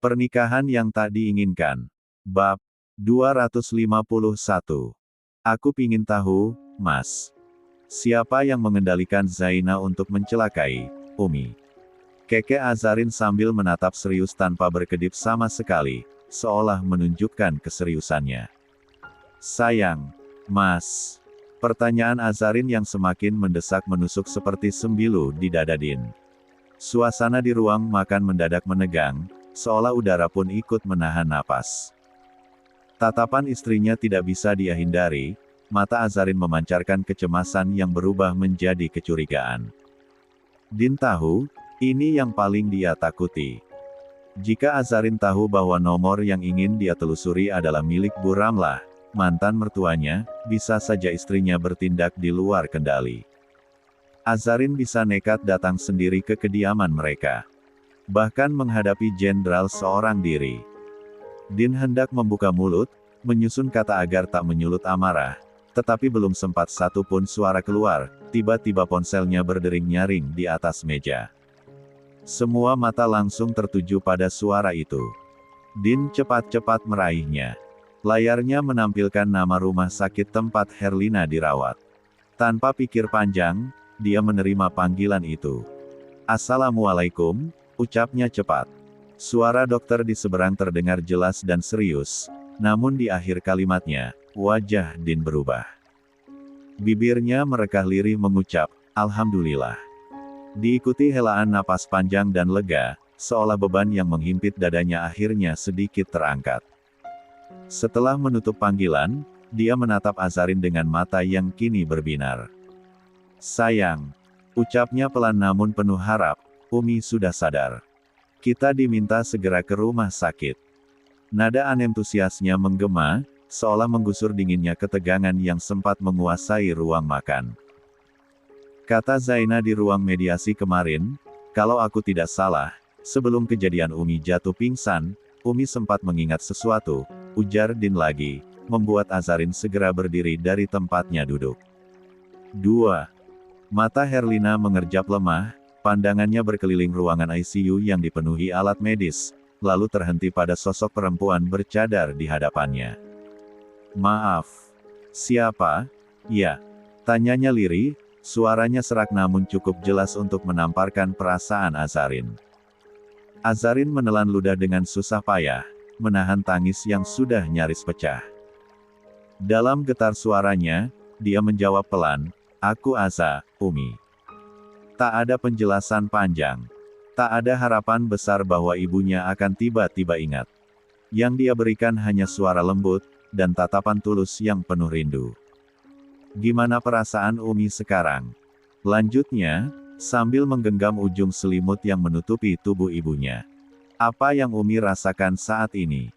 Pernikahan yang tak diinginkan. Bab 251. Aku pingin tahu, Mas. Siapa yang mengendalikan Zaina untuk mencelakai Umi? Keke Azarin sambil menatap serius tanpa berkedip sama sekali, seolah menunjukkan keseriusannya. Sayang, Mas. Pertanyaan Azarin yang semakin mendesak menusuk seperti sembilu di dada Din. Suasana di ruang makan mendadak menegang, seolah udara pun ikut menahan napas. Tatapan istrinya tidak bisa dia hindari, mata Azarin memancarkan kecemasan yang berubah menjadi kecurigaan. Din tahu, ini yang paling dia takuti. Jika Azarin tahu bahwa nomor yang ingin dia telusuri adalah milik Bu Ramlah, mantan mertuanya, bisa saja istrinya bertindak di luar kendali. Azarin bisa nekat datang sendiri ke kediaman mereka. Bahkan menghadapi jenderal seorang diri. Din hendak membuka mulut, menyusun kata agar tak menyulut amarah, tetapi belum sempat satu pun suara keluar, tiba-tiba ponselnya berdering nyaring di atas meja. Semua mata langsung tertuju pada suara itu. Din cepat-cepat meraihnya. Layarnya menampilkan nama rumah sakit tempat Herlina dirawat. Tanpa pikir panjang, dia menerima panggilan itu. "Assalamualaikum," ucapnya cepat. Suara dokter di seberang terdengar jelas dan serius, namun di akhir kalimatnya, wajah Din berubah. Bibirnya merekah lirih mengucap, "Alhamdulillah." Diikuti helaan napas panjang dan lega, seolah beban yang menghimpit dadanya akhirnya sedikit terangkat. Setelah menutup panggilan, dia menatap Azarin dengan mata yang kini berbinar. "Sayang," ucapnya pelan namun penuh harap, "Umi sudah sadar. Kita diminta segera ke rumah sakit." Nada antusiasnya menggema, seolah menggusur dinginnya ketegangan yang sempat menguasai ruang makan. Kata Zaina di ruang mediasi kemarin, kalau aku tidak salah, sebelum kejadian Umi jatuh pingsan, Umi sempat mengingat sesuatu, ujar Din lagi, membuat Azarin segera berdiri dari tempatnya duduk. 2. Mata Herlina mengerjap lemah, pandangannya berkeliling ruangan ICU yang dipenuhi alat medis, lalu terhenti pada sosok perempuan bercadar di hadapannya. "Maaf. Siapa?" "Ya." Tanyanya lirih, suaranya serak namun cukup jelas untuk menamparkan perasaan Azarin. Azarin menelan ludah dengan susah payah, menahan tangis yang sudah nyaris pecah. Dalam getar suaranya, dia menjawab pelan, "Aku Aza, Umi." Tak ada penjelasan panjang. Tak ada harapan besar bahwa ibunya akan tiba-tiba ingat. Yang dia berikan hanya suara lembut, dan tatapan tulus yang penuh rindu. "Gimana perasaan Umi sekarang?" Lanjutnya, sambil menggenggam ujung selimut yang menutupi tubuh ibunya. "Apa yang Umi rasakan saat ini?"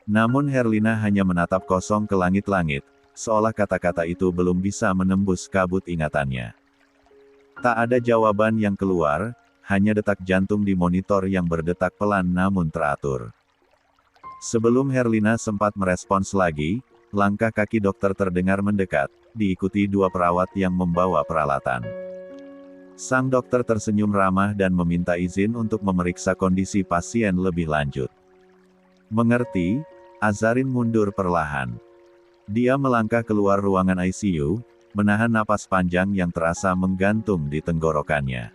Namun Herlina hanya menatap kosong ke langit-langit, seolah kata-kata itu belum bisa menembus kabut ingatannya. Tak ada jawaban yang keluar, hanya detak jantung di monitor yang berdetak pelan namun teratur. Sebelum Herlina sempat merespons lagi, langkah kaki dokter terdengar mendekat, diikuti dua perawat yang membawa peralatan. Sang dokter tersenyum ramah dan meminta izin untuk memeriksa kondisi pasien lebih lanjut. "Mengerti?" Azarin mundur perlahan. Dia melangkah keluar ruangan ICU, menahan napas panjang yang terasa menggantung di tenggorokannya.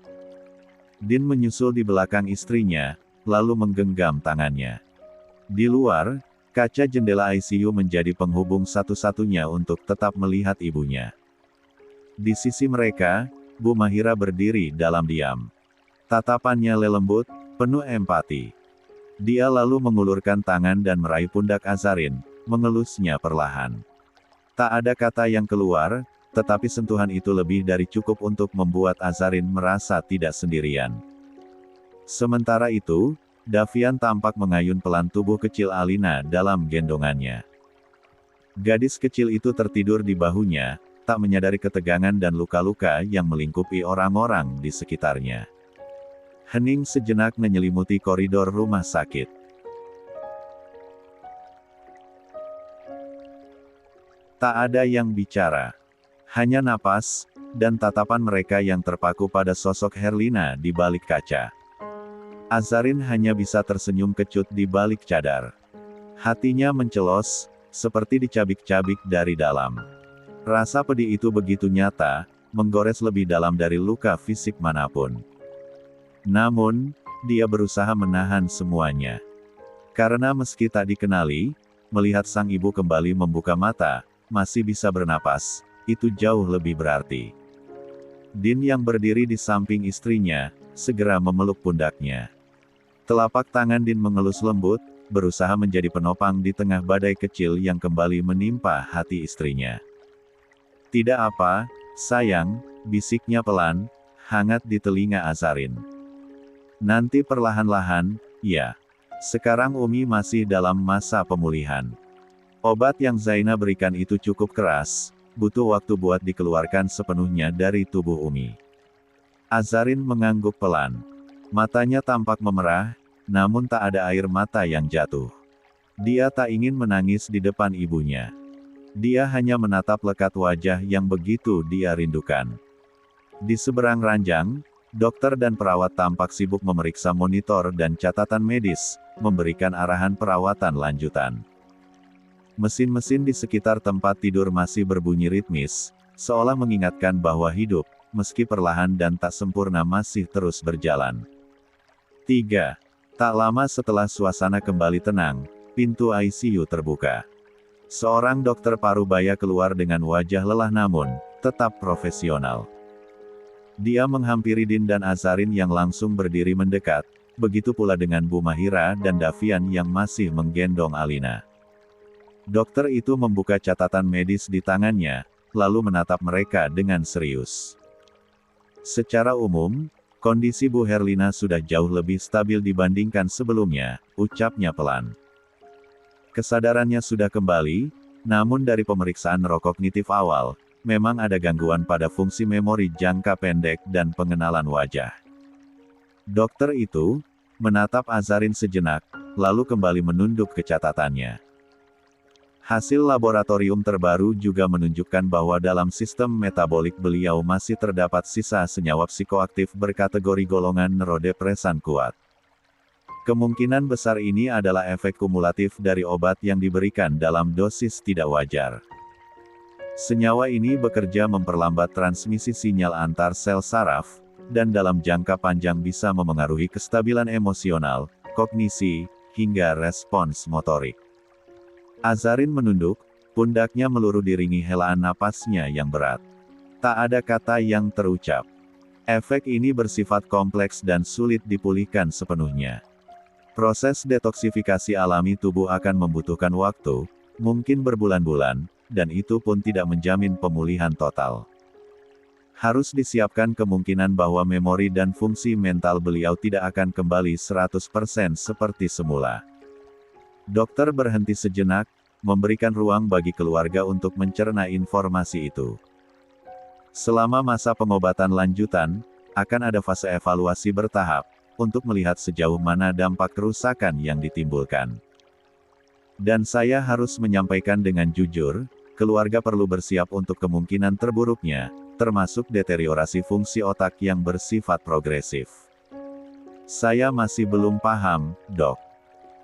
Din menyusul di belakang istrinya, lalu menggenggam tangannya. Di luar, kaca jendela ICU menjadi penghubung satu-satunya untuk tetap melihat ibunya. Di sisi mereka, Bu Mahira berdiri dalam diam. Tatapannya lembut, penuh empati. Dia lalu mengulurkan tangan dan meraih pundak Azarin, mengelusnya perlahan. Tak ada kata yang keluar, tetapi sentuhan itu lebih dari cukup untuk membuat Azarin merasa tidak sendirian. Sementara itu, Davian tampak mengayun pelan tubuh kecil Alina dalam gendongannya. Gadis kecil itu tertidur di bahunya, tak menyadari ketegangan dan luka-luka yang melingkupi orang-orang di sekitarnya. Hening sejenak menyelimuti koridor rumah sakit. Tak ada yang bicara. Hanya napas, dan tatapan mereka yang terpaku pada sosok Herlina di balik kaca. Azarin hanya bisa tersenyum kecut di balik cadar. Hatinya mencelos, seperti dicabik-cabik dari dalam. Rasa pedih itu begitu nyata, menggores lebih dalam dari luka fisik manapun. Namun, dia berusaha menahan semuanya. Karena meski tak dikenali, melihat sang ibu kembali membuka mata, masih bisa bernapas, itu jauh lebih berarti. Din yang berdiri di samping istrinya, segera memeluk pundaknya. Telapak tangan Din mengelus lembut, berusaha menjadi penopang di tengah badai kecil yang kembali menimpa hati istrinya. "Tidak apa, sayang," bisiknya pelan, hangat di telinga Azarin. "Nanti perlahan-lahan, ya. Sekarang Umi masih dalam masa pemulihan. Obat yang Zaina berikan itu cukup keras, butuh waktu buat dikeluarkan sepenuhnya dari tubuh Umi." Azarin mengangguk pelan. Matanya tampak memerah, namun tak ada air mata yang jatuh. Dia tak ingin menangis di depan ibunya. Dia hanya menatap lekat wajah yang begitu dia rindukan. Di seberang ranjang, dokter dan perawat tampak sibuk memeriksa monitor dan catatan medis, memberikan arahan perawatan lanjutan. Mesin-mesin di sekitar tempat tidur masih berbunyi ritmis, seolah mengingatkan bahwa hidup, meski perlahan dan tak sempurna masih terus berjalan. 3. Tak lama setelah suasana kembali tenang, pintu ICU terbuka. Seorang dokter parubaya keluar dengan wajah lelah namun, tetap profesional. Dia menghampiri Din dan Azarin yang langsung berdiri mendekat, begitu pula dengan Bu Mahira dan Davian yang masih menggendong Alina. Dokter itu membuka catatan medis di tangannya, lalu menatap mereka dengan serius. "Secara umum, kondisi Bu Herlina sudah jauh lebih stabil dibandingkan sebelumnya," ucapnya pelan. "Kesadarannya sudah kembali, namun dari pemeriksaan neurokognitif awal, memang ada gangguan pada fungsi memori jangka pendek dan pengenalan wajah." Dokter itu menatap Azarin sejenak, lalu kembali menunduk ke catatannya. Hasil laboratorium terbaru juga menunjukkan bahwa dalam sistem metabolik beliau masih terdapat sisa senyawa psikoaktif berkategori golongan neurodepresan kuat. Kemungkinan besar ini adalah efek kumulatif dari obat yang diberikan dalam dosis tidak wajar. Senyawa ini bekerja memperlambat transmisi sinyal antar sel saraf, dan dalam jangka panjang bisa memengaruhi kestabilan emosional, kognisi, hingga respons motorik. Azarin menunduk, pundaknya meluruh diringi helaan napasnya yang berat. Tak ada kata yang terucap. Efek ini bersifat kompleks dan sulit dipulihkan sepenuhnya. Proses detoksifikasi alami tubuh akan membutuhkan waktu, mungkin berbulan-bulan, dan itu pun tidak menjamin pemulihan total. Harus disiapkan kemungkinan bahwa memori dan fungsi mental beliau tidak akan kembali 100% seperti semula. Dokter berhenti sejenak, memberikan ruang bagi keluarga untuk mencerna informasi itu. Selama masa pengobatan lanjutan, akan ada fase evaluasi bertahap, untuk melihat sejauh mana dampak kerusakan yang ditimbulkan. Dan saya harus menyampaikan dengan jujur, keluarga perlu bersiap untuk kemungkinan terburuknya, termasuk deteriorasi fungsi otak yang bersifat progresif. "Saya masih belum paham, Dok.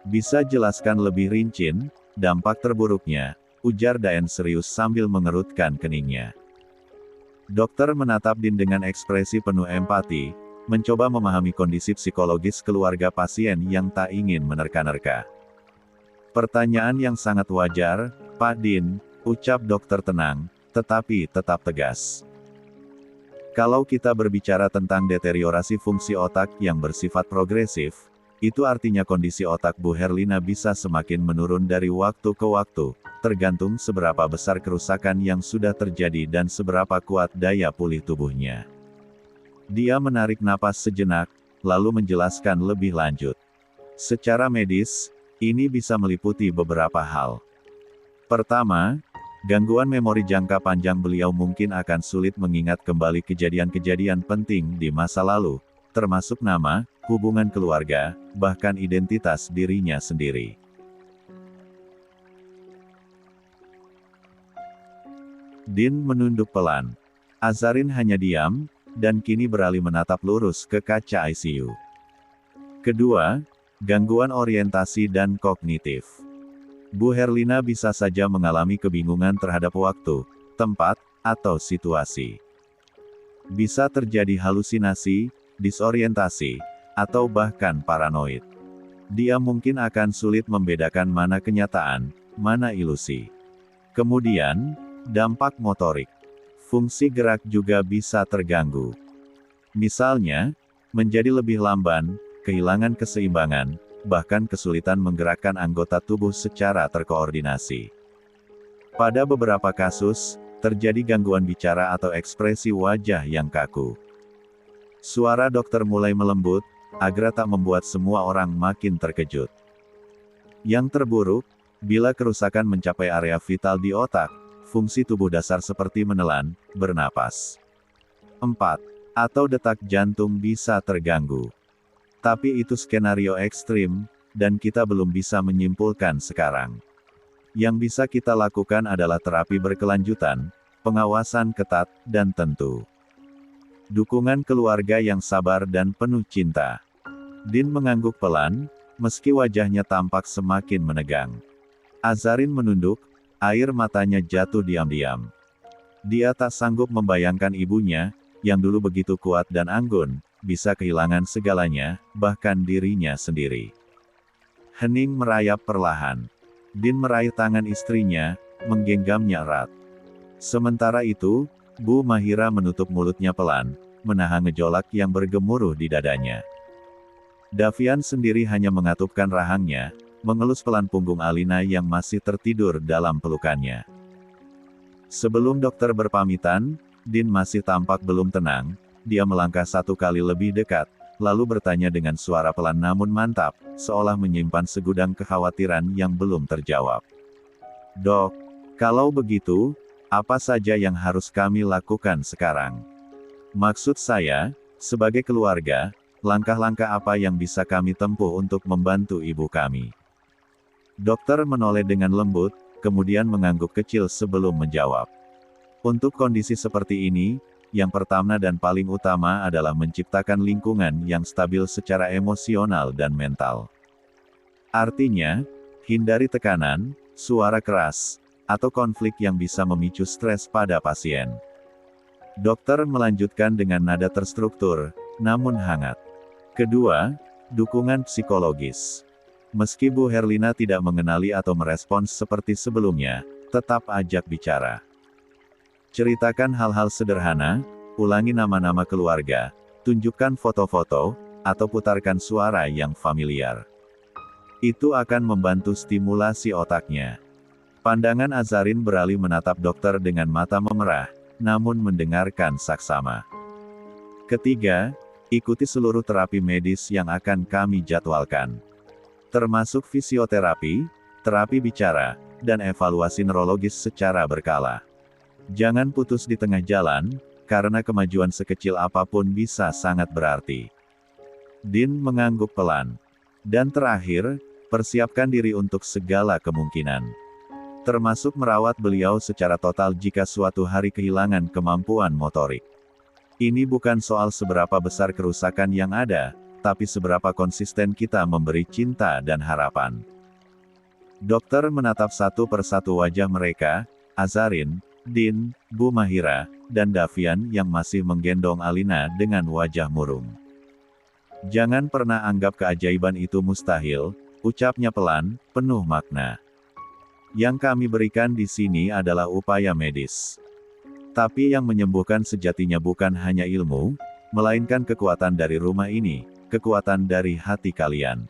Bisa jelaskan lebih rinci, dampak terburuknya?" ujar Daen serius sambil mengerutkan keningnya. Dokter menatap Din dengan ekspresi penuh empati, mencoba memahami kondisi psikologis keluarga pasien yang tak ingin menerka-nerka. "Pertanyaan yang sangat wajar, Pak Din," ucap dokter tenang, tetapi tetap tegas. "Kalau kita berbicara tentang deteriorasi fungsi otak yang bersifat progresif, itu artinya kondisi otak Bu Herlina bisa semakin menurun dari waktu ke waktu, tergantung seberapa besar kerusakan yang sudah terjadi dan seberapa kuat daya pulih tubuhnya." Dia menarik napas sejenak, lalu menjelaskan lebih lanjut. "Secara medis, ini bisa meliputi beberapa hal. Pertama, gangguan memori jangka panjang beliau mungkin akan sulit mengingat kembali kejadian-kejadian penting di masa lalu, termasuk nama, hubungan keluarga, bahkan identitas dirinya sendiri." Din menunduk pelan. Azarin hanya diam, dan kini beralih menatap lurus ke kaca ICU. Kedua, gangguan orientasi dan kognitif. Bu Herlina bisa saja mengalami kebingungan terhadap waktu, tempat, atau situasi. Bisa terjadi halusinasi, disorientasi, atau bahkan paranoid. Dia mungkin akan sulit membedakan mana kenyataan, mana ilusi. Kemudian, dampak motorik. Fungsi gerak juga bisa terganggu. Misalnya, menjadi lebih lamban, kehilangan keseimbangan, bahkan kesulitan menggerakkan anggota tubuh secara terkoordinasi. Pada beberapa kasus, terjadi gangguan bicara atau ekspresi wajah yang kaku. Suara dokter mulai melembut, agar tak membuat semua orang makin terkejut. Yang terburuk, bila kerusakan mencapai area vital di otak, fungsi tubuh dasar seperti menelan, bernapas. 4. Atau detak jantung bisa terganggu. Tapi itu skenario ekstrim, dan kita belum bisa menyimpulkan sekarang. Yang bisa kita lakukan adalah terapi berkelanjutan, pengawasan ketat, dan tentu dukungan keluarga yang sabar dan penuh cinta. Din mengangguk pelan, meski wajahnya tampak semakin menegang. Azarin menunduk, air matanya jatuh diam-diam. Dia tak sanggup membayangkan ibunya, yang dulu begitu kuat dan anggun, bisa kehilangan segalanya, bahkan dirinya sendiri. Hening merayap perlahan. Din meraih tangan istrinya, menggenggamnya erat. Sementara itu, Bu Mahira menutup mulutnya pelan, menahan gejolak yang bergemuruh di dadanya. Davian sendiri hanya mengatupkan rahangnya, mengelus pelan punggung Alina yang masih tertidur dalam pelukannya. Sebelum dokter berpamitan, Din masih tampak belum tenang. Dia melangkah satu kali lebih dekat, lalu bertanya dengan suara pelan namun mantap, seolah menyimpan segudang kekhawatiran yang belum terjawab. "Dok, kalau begitu, apa saja yang harus kami lakukan sekarang? Maksud saya, sebagai keluarga, langkah-langkah apa yang bisa kami tempuh untuk membantu ibu kami?" Dokter menoleh dengan lembut, kemudian mengangguk kecil sebelum menjawab. "Untuk kondisi seperti ini, yang pertama dan paling utama adalah menciptakan lingkungan yang stabil secara emosional dan mental. Artinya, hindari tekanan, suara keras, atau konflik yang bisa memicu stres pada pasien." Dokter melanjutkan dengan nada terstruktur, namun hangat. Kedua, dukungan psikologis. Meski Bu Herlina tidak mengenali atau merespons seperti sebelumnya, tetap ajak bicara. Ceritakan hal-hal sederhana, ulangi nama-nama keluarga, tunjukkan foto-foto, atau putarkan suara yang familiar. Itu akan membantu stimulasi otaknya. Pandangan Azarin beralih menatap dokter dengan mata memerah, namun mendengarkan saksama. Ketiga, ikuti seluruh terapi medis yang akan kami jadwalkan. Termasuk fisioterapi, terapi bicara, dan evaluasi neurologis secara berkala. Jangan putus di tengah jalan, karena kemajuan sekecil apapun bisa sangat berarti. Din mengangguk pelan. Dan terakhir, persiapkan diri untuk segala kemungkinan. Termasuk merawat beliau secara total jika suatu hari kehilangan kemampuan motorik. Ini bukan soal seberapa besar kerusakan yang ada, tapi seberapa konsisten kita memberi cinta dan harapan. Dokter menatap satu persatu wajah mereka, Azarin, Din, Bu Mahira, dan Davian yang masih menggendong Alina dengan wajah murung. "Jangan pernah anggap keajaiban itu mustahil," ucapnya pelan, penuh makna. "Yang kami berikan di sini adalah upaya medis. Tapi yang menyembuhkan sejatinya bukan hanya ilmu, melainkan kekuatan dari rumah ini, kekuatan dari hati kalian."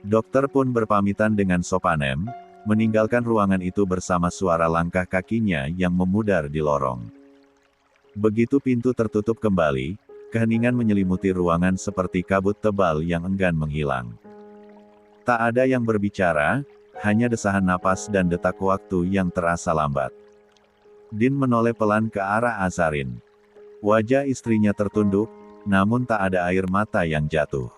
Dokter pun berpamitan dengan sopanem, meninggalkan ruangan itu bersama suara langkah kakinya yang memudar di lorong. Begitu pintu tertutup kembali, keheningan menyelimuti ruangan seperti kabut tebal yang enggan menghilang. Tak ada yang berbicara, hanya desahan napas dan detak waktu yang terasa lambat. Din menoleh pelan ke arah Azarin. Wajah istrinya tertunduk, namun tak ada air mata yang jatuh.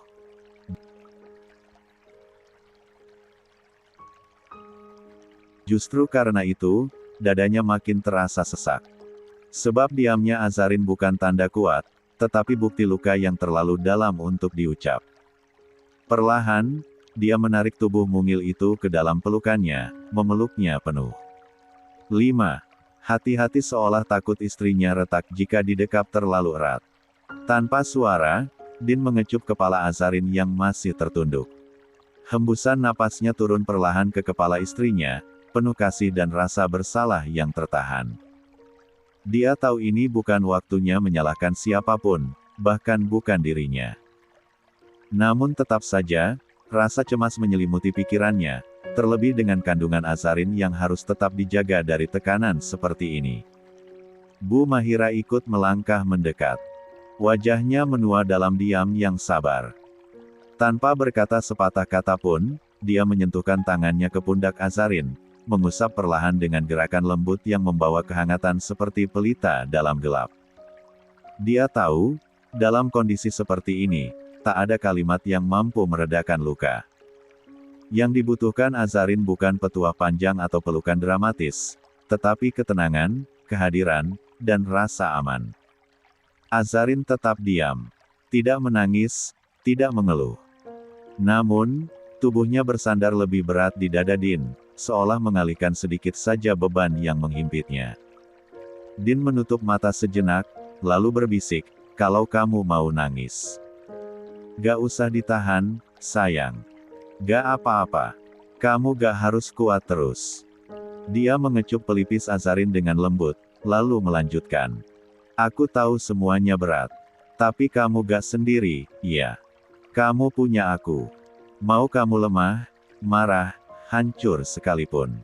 Justru karena itu, dadanya makin terasa sesak. Sebab diamnya Azarin bukan tanda kuat, tetapi bukti luka yang terlalu dalam untuk diucap. Perlahan, dia menarik tubuh mungil itu ke dalam pelukannya, memeluknya penuh. 5. Hati-hati seolah takut istrinya retak jika didekap terlalu erat. Tanpa suara, Din mengecup kepala Azarin yang masih tertunduk. Hembusan napasnya turun perlahan ke kepala istrinya, penuh kasih dan rasa bersalah yang tertahan. Dia tahu ini bukan waktunya menyalahkan siapapun, bahkan bukan dirinya. Namun tetap saja, rasa cemas menyelimuti pikirannya, terlebih dengan kandungan Azarin yang harus tetap dijaga dari tekanan seperti ini. Bu Mahira ikut melangkah mendekat. Wajahnya menua dalam diam yang sabar. Tanpa berkata sepatah kata pun, dia menyentuhkan tangannya ke pundak Azarin, mengusap perlahan dengan gerakan lembut yang membawa kehangatan seperti pelita dalam gelap. Dia tahu, dalam kondisi seperti ini, tak ada kalimat yang mampu meredakan luka. Yang dibutuhkan Azarin bukan petuah panjang atau pelukan dramatis, tetapi ketenangan, kehadiran, dan rasa aman. Azarin tetap diam. Tidak menangis, tidak mengeluh. Namun, tubuhnya bersandar lebih berat di dada Din, seolah mengalihkan sedikit saja beban yang menghimpitnya. Din menutup mata sejenak, lalu berbisik, "Kalau kamu mau nangis, gak usah ditahan, sayang. Gak apa-apa. Kamu gak harus kuat terus." Dia mengecup pelipis Azarin dengan lembut, lalu melanjutkan. "Aku tahu semuanya berat. Tapi kamu gak sendiri, ya. Kamu punya aku. Mau kamu lemah, marah, hancur sekalipun,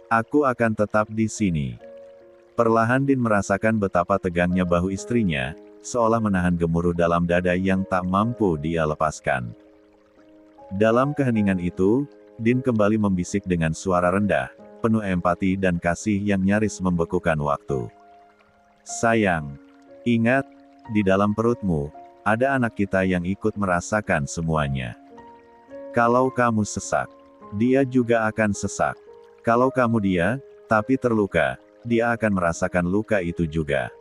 aku akan tetap di sini." Perlahan Din merasakan betapa tegangnya bahu istrinya, seolah menahan gemuruh dalam dada yang tak mampu dia lepaskan. Dalam keheningan itu, Din kembali membisik dengan suara rendah, penuh empati dan kasih yang nyaris membekukan waktu. "Sayang, ingat, di dalam perutmu, ada anak kita yang ikut merasakan semuanya. Kalau kamu sesak, dia juga akan sesak. Kalau kamu dia, tapi terluka, dia akan merasakan luka itu juga."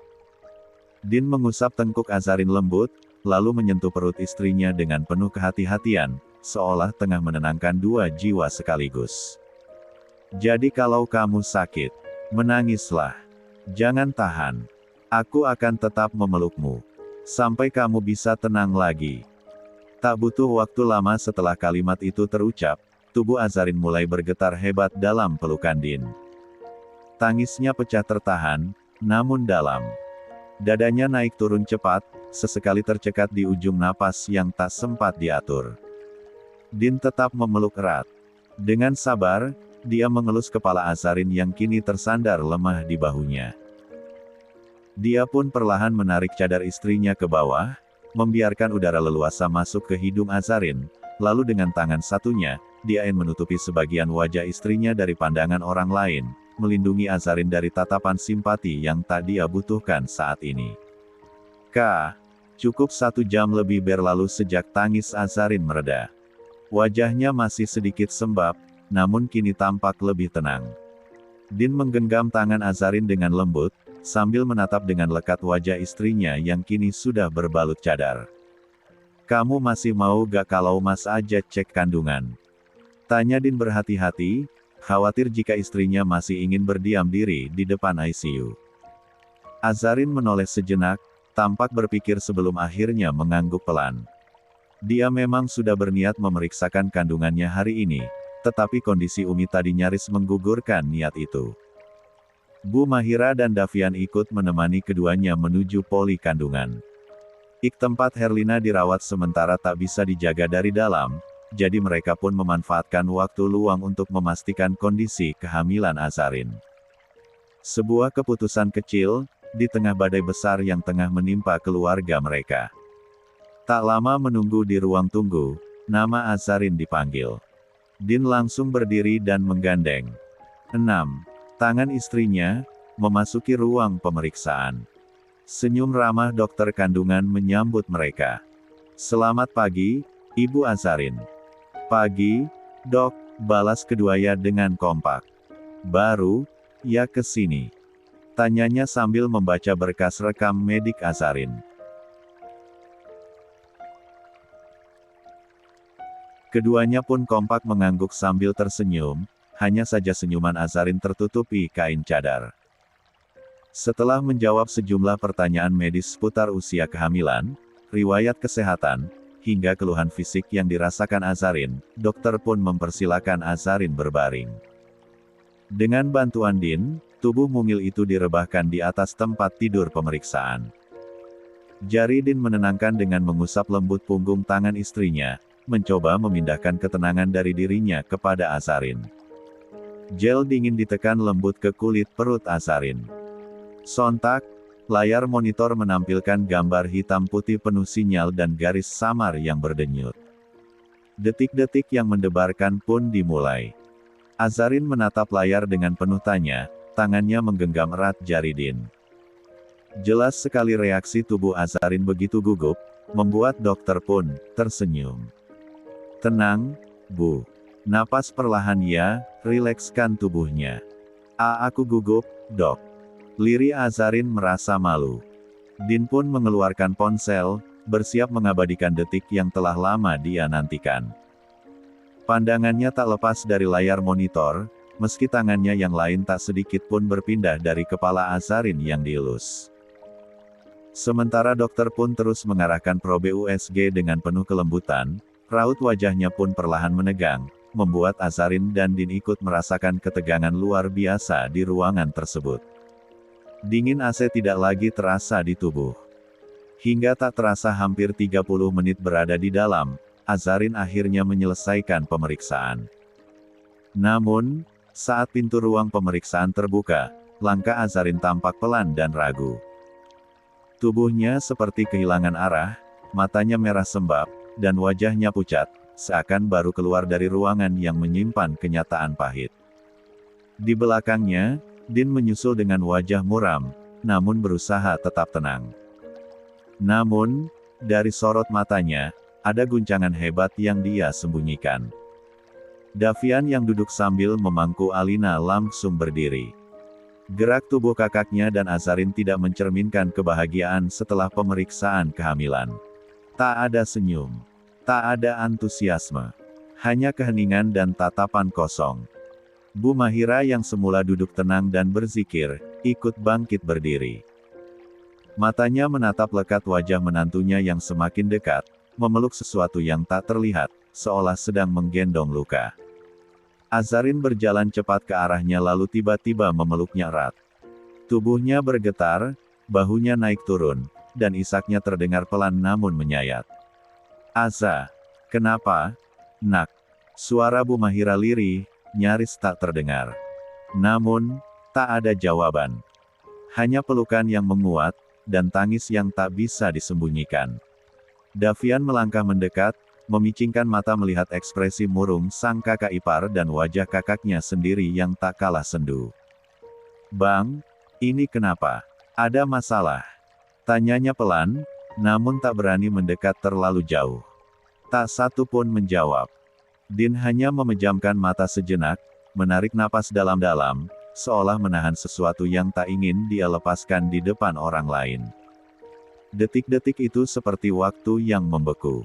Din mengusap tengkuk Azarin lembut, lalu menyentuh perut istrinya dengan penuh kehati-hatian, seolah tengah menenangkan dua jiwa sekaligus. "Jadi kalau kamu sakit, menangislah. Jangan tahan. Aku akan tetap memelukmu sampai kamu bisa tenang lagi." Tak butuh waktu lama setelah kalimat itu terucap, tubuh Azarin mulai bergetar hebat dalam pelukan Din. Tangisnya pecah tertahan, namun dalam. Dadanya naik turun cepat, sesekali tercekat di ujung napas yang tak sempat diatur. Din tetap memeluk erat. Dengan sabar, dia mengelus kepala Azarin yang kini tersandar lemah di bahunya. Dia pun perlahan menarik cadar istrinya ke bawah, membiarkan udara leluasa masuk ke hidung Azarin, lalu dengan tangan satunya, dia menutupi sebagian wajah istrinya dari pandangan orang lain, melindungi Azarin dari tatapan simpati yang tak dia butuhkan saat ini. Cukup 1 jam lebih berlalu sejak tangis Azarin mereda. Wajahnya masih sedikit sembab, namun kini tampak lebih tenang. Din menggenggam tangan Azarin dengan lembut, sambil menatap dengan lekat wajah istrinya yang kini sudah berbalut cadar. "Kamu masih mau gak kalau Mas aja cek kandungan?" tanya Din berhati-hati, khawatir jika istrinya masih ingin berdiam diri di depan ICU. Azarin menoleh sejenak, tampak berpikir sebelum akhirnya mengangguk pelan. Dia memang sudah berniat memeriksakan kandungannya hari ini, tetapi kondisi Umi tadi nyaris menggugurkan niat itu. Bu Mahira dan Davian ikut menemani keduanya menuju poli kandungan. Tempat Herlina dirawat sementara tak bisa dijaga dari dalam, jadi mereka pun memanfaatkan waktu luang untuk memastikan kondisi kehamilan Azarin. Sebuah keputusan kecil, di tengah badai besar yang tengah menimpa keluarga mereka. Tak lama menunggu di ruang tunggu, nama Azarin dipanggil. Din langsung berdiri dan menggandeng 6 tangan istrinya, memasuki ruang pemeriksaan. Senyum ramah dokter kandungan menyambut mereka. "Selamat pagi, Ibu Azarin." "Pagi, Dok," balas keduanya dengan kompak. "Baru, ya ke sini?" tanyanya sambil membaca berkas rekam medik Azarin. Keduanya pun kompak mengangguk sambil tersenyum, hanya saja senyuman Azarin tertutupi kain cadar. Setelah menjawab sejumlah pertanyaan medis seputar usia kehamilan, riwayat kesehatan, hingga keluhan fisik yang dirasakan Azarin, dokter pun mempersilakan Azarin berbaring. Dengan bantuan Din, tubuh mungil itu direbahkan di atas tempat tidur pemeriksaan. Jari Din menenangkan dengan mengusap lembut punggung tangan istrinya, mencoba memindahkan ketenangan dari dirinya kepada Azarin. Gel dingin ditekan lembut ke kulit perut Azarin. Sontak, layar monitor menampilkan gambar hitam putih penuh sinyal dan garis samar yang berdenyut. Detik-detik yang mendebarkan pun dimulai. Azarin menatap layar dengan penuh tanya, tangannya menggenggam erat jari Din. Jelas sekali reaksi tubuh Azarin begitu gugup, membuat dokter pun tersenyum. Tenang, Bu. Napas perlahan ya, rilekskan tubuhnya. Aku gugup, Dok. Lirih Azarin merasa malu. Din pun mengeluarkan ponsel, bersiap mengabadikan detik yang telah lama dia nantikan. Pandangannya tak lepas dari layar monitor, meski tangannya yang lain tak sedikit pun berpindah dari kepala Azarin yang dielus. Sementara dokter pun terus mengarahkan probe USG dengan penuh kelembutan, raut wajahnya pun perlahan menegang, membuat Azarin dan Din ikut merasakan ketegangan luar biasa di ruangan tersebut. Dingin AC tidak lagi terasa di tubuh. Hingga tak terasa hampir 30 menit berada di dalam, Azarin akhirnya menyelesaikan pemeriksaan. Namun, saat pintu ruang pemeriksaan terbuka, langkah Azarin tampak pelan dan ragu. Tubuhnya seperti kehilangan arah, matanya merah sembab, dan wajahnya pucat, seakan baru keluar dari ruangan yang menyimpan kenyataan pahit. Di belakangnya, Din menyusul dengan wajah muram, namun berusaha tetap tenang. Namun, dari sorot matanya, ada guncangan hebat yang dia sembunyikan. Davian yang duduk sambil memangku Alina langsung berdiri. Gerak tubuh kakaknya dan Azarin tidak mencerminkan kebahagiaan setelah pemeriksaan kehamilan. Tak ada senyum. Tak ada antusiasme. Hanya keheningan dan tatapan kosong. Bu Mahira yang semula duduk tenang dan berzikir, ikut bangkit berdiri. Matanya menatap lekat wajah menantunya yang semakin dekat, memeluk sesuatu yang tak terlihat, seolah sedang menggendong luka. Azarin berjalan cepat ke arahnya lalu tiba-tiba memeluknya erat. Tubuhnya bergetar, bahunya naik turun, dan isaknya terdengar pelan namun menyayat. Aza, kenapa? Nak. Suara Bu Mahira lirih, nyaris tak terdengar. Namun, tak ada jawaban. Hanya pelukan yang menguat, dan tangis yang tak bisa disembunyikan. Davian melangkah mendekat, memicingkan mata melihat ekspresi murung sang kakak ipar dan wajah kakaknya sendiri yang tak kalah sendu. Bang, ini kenapa? Ada masalah? Tanyanya pelan, namun tak berani mendekat terlalu jauh. Tak satu pun menjawab. Din hanya memejamkan mata sejenak, menarik napas dalam-dalam, seolah menahan sesuatu yang tak ingin dia lepaskan di depan orang lain. Detik-detik itu seperti waktu yang membeku.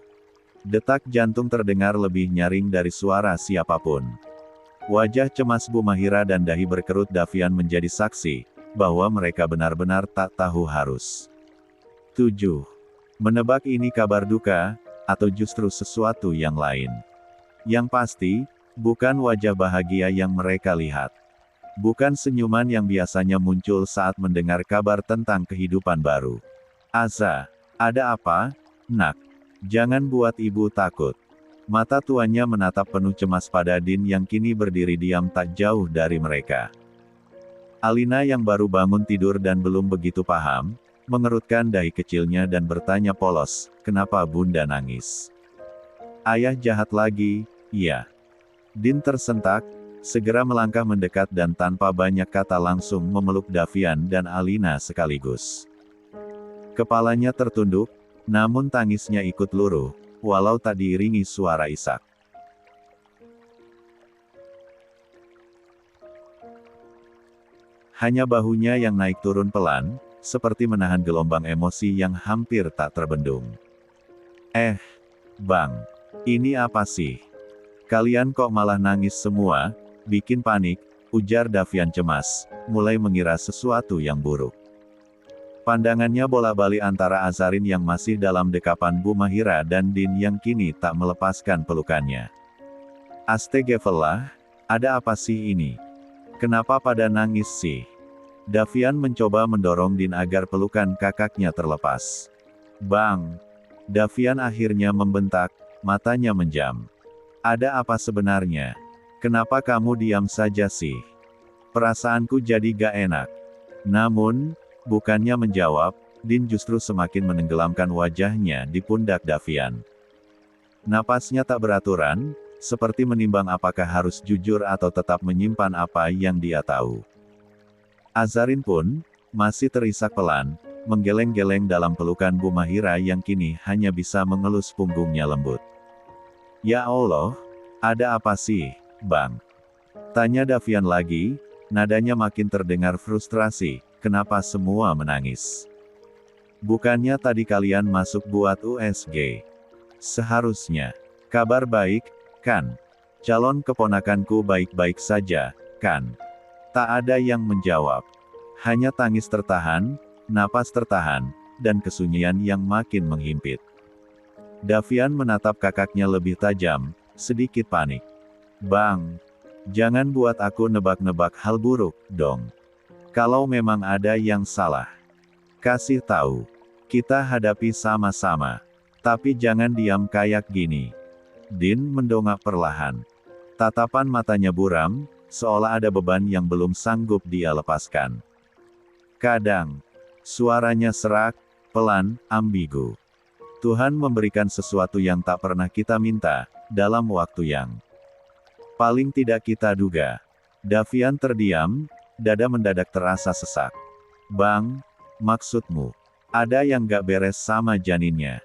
Detak jantung terdengar lebih nyaring dari suara siapapun. Wajah cemas Bu Mahira dan dahi berkerut Davian menjadi saksi, bahwa mereka benar-benar tak tahu harus. 7. Menebak ini kabar duka, atau justru sesuatu yang lain. Yang pasti, bukan wajah bahagia yang mereka lihat. Bukan senyuman yang biasanya muncul saat mendengar kabar tentang kehidupan baru. Aza, ada apa, Nak? Jangan buat ibu takut. Mata tuannya menatap penuh cemas pada Din yang kini berdiri diam tak jauh dari mereka. Alina yang baru bangun tidur dan belum begitu paham, mengerutkan dahi kecilnya dan bertanya polos, kenapa Bunda nangis? Ayah jahat lagi, iya. Din tersentak, segera melangkah mendekat dan tanpa banyak kata langsung memeluk Davian dan Alina sekaligus. Kepalanya tertunduk, namun tangisnya ikut luruh, walau tak diiringi suara isak. Hanya bahunya yang naik turun pelan, seperti menahan gelombang emosi yang hampir tak terbendung. Bang. Ini apa sih? Kalian kok malah nangis semua, bikin panik, ujar Davian cemas, mulai mengira sesuatu yang buruk. Pandangannya bolak-balik antara Azarin yang masih dalam dekapan Bu Mahira dan Din yang kini tak melepaskan pelukannya. Astagfirullah, ada apa sih ini? Kenapa pada nangis sih? Davian mencoba mendorong Din agar pelukan kakaknya terlepas. Bang! Davian akhirnya membentak, matanya menjam. Ada apa sebenarnya? Kenapa kamu diam saja sih? Perasaanku jadi gak enak. Namun, bukannya menjawab, Din justru semakin menenggelamkan wajahnya di pundak Davian. Napasnya tak beraturan, seperti menimbang apakah harus jujur atau tetap menyimpan apa yang dia tahu. Azarin pun, masih terisak pelan, menggeleng-geleng dalam pelukan Bu Mahira yang kini hanya bisa mengelus punggungnya lembut. Ya Allah, ada apa sih, Bang? Tanya Davian lagi, nadanya makin terdengar frustrasi, kenapa semua menangis? Bukannya tadi kalian masuk buat USG? Seharusnya. Kabar baik, kan? Calon keponakanku baik-baik saja, kan? Tak ada yang menjawab. Hanya tangis tertahan, napas tertahan, dan kesunyian yang makin menghimpit. Davian menatap kakaknya lebih tajam, sedikit panik. Bang, jangan buat aku nebak-nebak hal buruk, dong. Kalau memang ada yang salah, kasih tahu. Kita hadapi sama-sama. Tapi jangan diam kayak gini. Din mendongak perlahan. Tatapan matanya buram, seolah ada beban yang belum sanggup dia lepaskan. Kadang, suaranya serak, pelan, ambigu. Tuhan memberikan sesuatu yang tak pernah kita minta, dalam waktu yang paling tidak kita duga. Davian terdiam, dada mendadak terasa sesak. Bang, maksudmu, ada yang gak beres sama janinnya.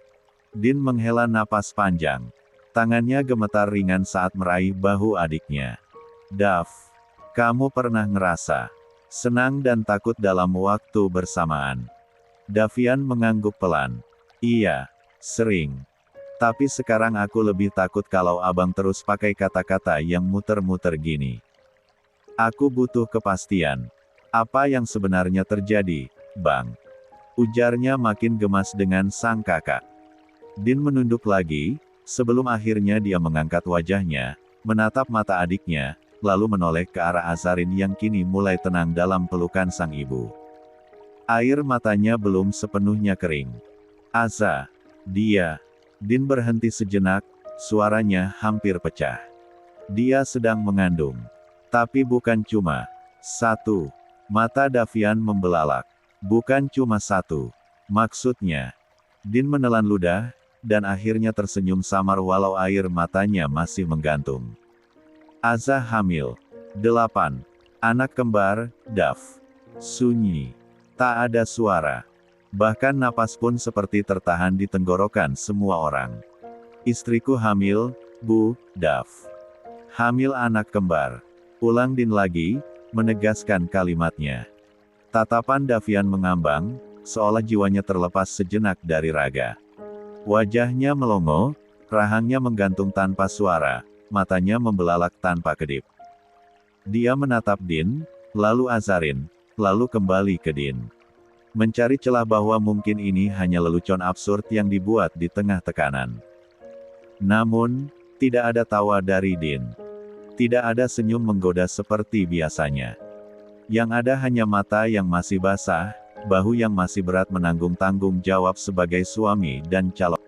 Din menghela napas panjang. Tangannya gemetar ringan saat meraih bahu adiknya. Dav, kamu pernah ngerasa senang dan takut dalam waktu bersamaan? Davian mengangguk pelan. Iya, sering. Tapi sekarang aku lebih takut kalau abang terus pakai kata-kata yang muter-muter gini. Aku butuh kepastian. Apa yang sebenarnya terjadi, Bang? Ujarnya makin gemas dengan sang kakak. Din menunduk lagi, sebelum akhirnya dia mengangkat wajahnya, menatap mata adiknya, lalu menoleh ke arah Azarin yang kini mulai tenang dalam pelukan sang ibu. Air matanya belum sepenuhnya kering. Aza, dia. Din berhenti sejenak, suaranya hampir pecah. Dia sedang mengandung. Tapi bukan cuma satu. Mata Davian membelalak. Bukan cuma satu. Maksudnya. Din menelan ludah, dan akhirnya tersenyum samar walau air matanya masih menggantung. Aza hamil. 8. Anak kembar, Dav. Sunyi. Tak ada suara. Bahkan napas pun seperti tertahan di tenggorokan semua orang. Istriku hamil, Bu, Dav. Hamil anak kembar. Ulang Din lagi, menegaskan kalimatnya. Tatapan Davian mengambang, seolah jiwanya terlepas sejenak dari raga. Wajahnya melongo, rahangnya menggantung tanpa suara, matanya membelalak tanpa kedip. Dia menatap Din, lalu Azarin, lalu kembali ke Din. Mencari celah bahwa mungkin ini hanya lelucon absurd yang dibuat di tengah tekanan. Namun, tidak ada tawa dari Din. Tidak ada senyum menggoda seperti biasanya. Yang ada hanya mata yang masih basah, bahu yang masih berat menanggung tanggung jawab sebagai suami dan calon.